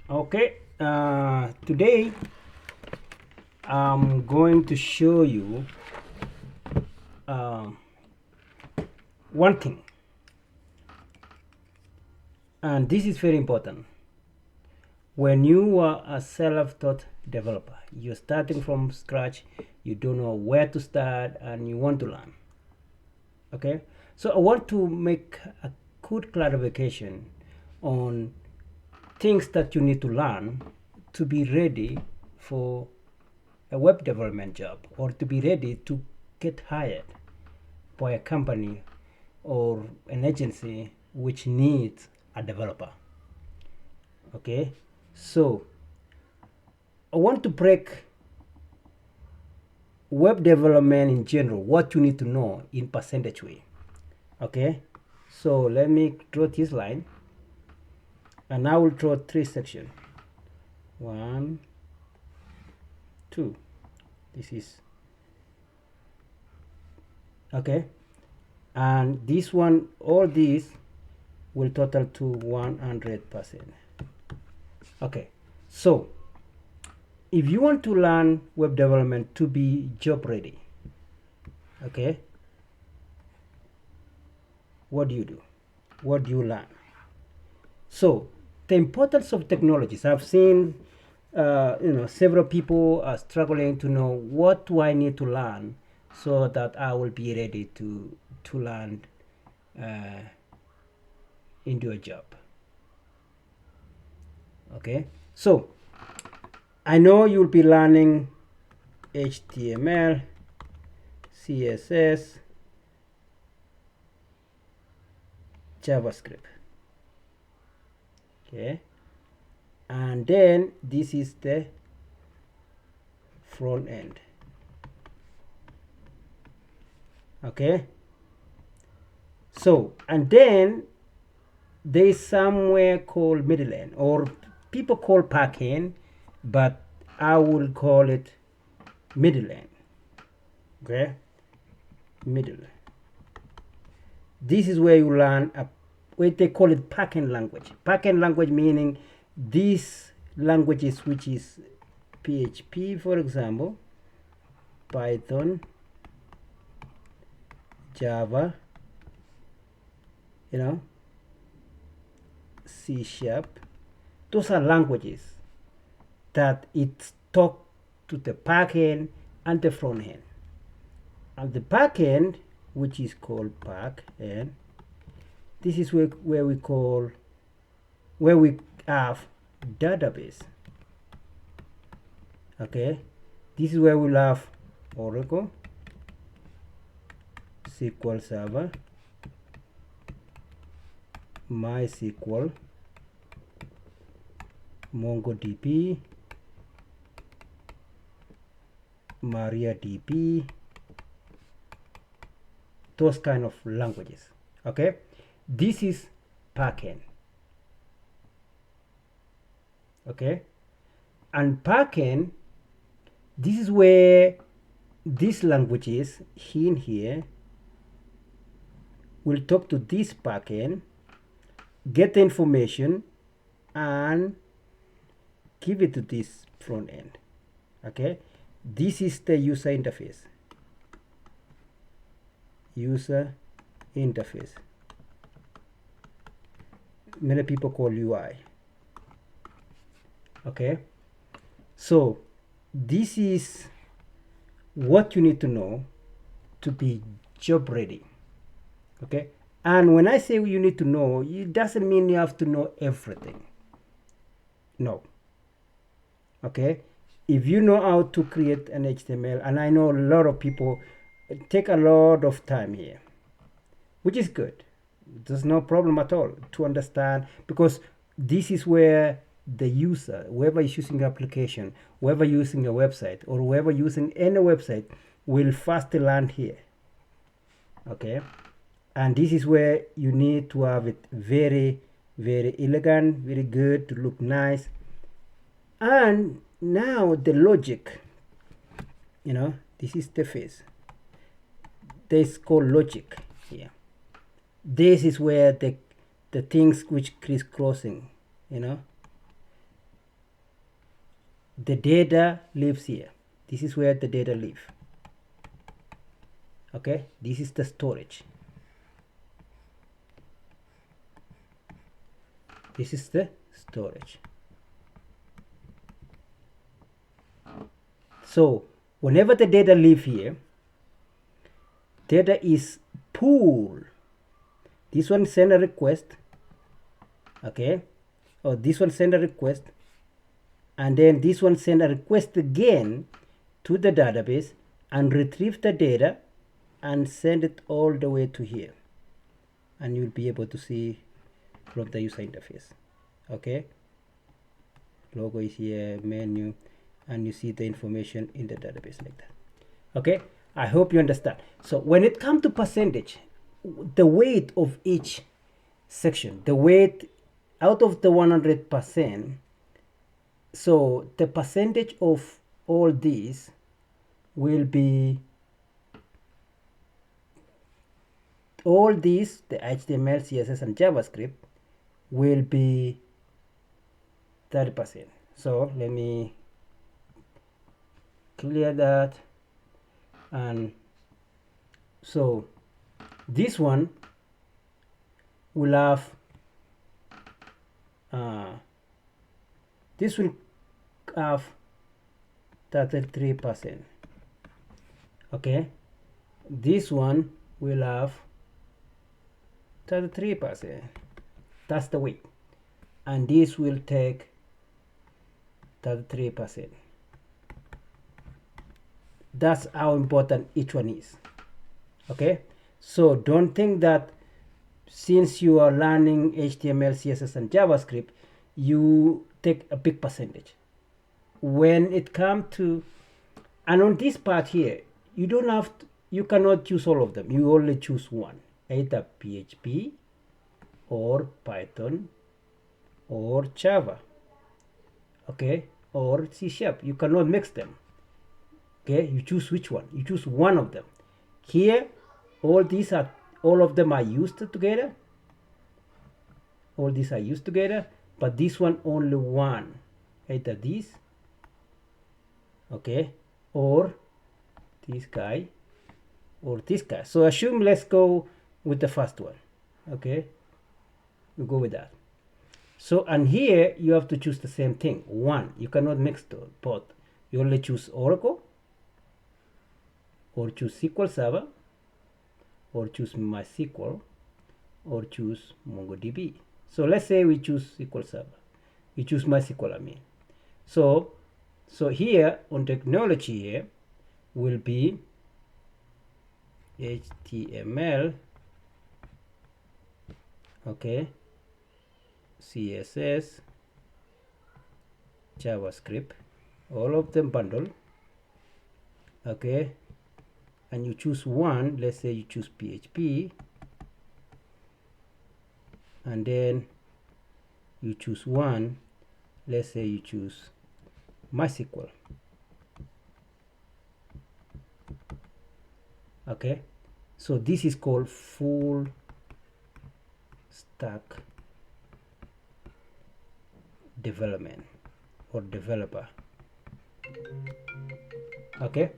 Okay, today I'm going to show you um, one thing, and this is very important. When you are a self-taught developer, you're starting from scratch, you don't know where to start, and you want to learn. Okay, so I want to make a good clarification on things that you need to learn to be ready for a web development job or to be ready to get hired by a company or an agency which needs a developer. Okay, so I want to break web development in general, what you need to know in percentage way. Okay, so let me draw this line and I will draw three sections. One, two. This is okay, and this one, all these will total to 100%. Okay, so if you want to learn web development to be job ready, okay, what do? What do you learn? So the importance of technologies. I've seen, several people are struggling to know what do I need to learn so that I will be ready to learn uh, into a job. Okay, so I know you'll be learning HTML, CSS, JavaScript. Okay, and then this is the front end. Okay, so and then there is somewhere called middle end, or people call back end, but I will call it middle end. Okay, middle. This is where you learn what they call it backend language. Backend language meaning these languages, which is PHP, for example, Python, Java, you know, C sharp. Those are languages that it talk to the backend and the front end. And the backend, which is called back end, this is where we have database. Okay, this is where we'll have Oracle, SQL Server, MySQL, MongoDB, MariaDB, those kind of languages. Okay, this is backend. Okay, and backend, this is where these languages in here will talk to this backend, get the information, and give it to this front end. Okay, this is the user interface. User interface. Many people call UI. Okay, so this is what you need to know to be job ready. Okay, and when I say you need to know, it doesn't mean you have to know everything. No. Okay, if you know how to create an HTML, and I know a lot of people take a lot of time here, which is good. There's no problem at all to understand, because this is where the user, whoever is using the application, whoever using a website, or whoever using any website, will first learn here. Okay, and this is where you need to have it very, very elegant, very good, to look nice. And now the logic, this is the phase. This is called logic here. This is where the things which crisscrossing, the data lives here. This is where the data live. Okay, this is the storage. This is the storage. So whenever the data live here, data is pooled. This one send a request, okay, or this one send a request, and then this one send a request again to the database and retrieve the data and send it all the way to here, and you'll be able to see from the user interface. Okay, logo is here, menu, and you see the information in the database like that. Okay, I hope you understand. So when it comes to percentage, the weight of each section, the weight out of the 100%, so the percentage of all these will be, all these, the HTML, CSS, and JavaScript will be 30%. So let me clear that. And so this one will have this will have 33%. Okay, this one will have 33%. That's the weight, and this will take 33%. That's how important each one is. Okay, so don't think that since you are learning HTML, CSS, and JavaScript, you take a big percentage. When it comes to, and on this part here, you don't have to, you cannot choose all of them. You only choose one, either PHP or Python or Java, okay, or C#. You cannot mix them. Okay, you choose which one. You choose one of them. Here, all of them are used together. All these are used together, but this one only one. Either this, okay, or this guy, or this guy. So assume, let's go with the first one. Okay, we go with that. So, and here you have to choose the same thing. One, you cannot mix both. You only choose Oracle, or choose SQL Server, or choose MySQL, or choose MongoDB. So let's say we choose SQL Server. We choose MySQL, I mean. So here on technology here will be HTML, okay, CSS, JavaScript, all of them bundle, okay, and you choose one. Let's say you choose PHP, and then you choose one. Let's say you choose MySQL. Okay, so this is called full stack development or developer. Okay,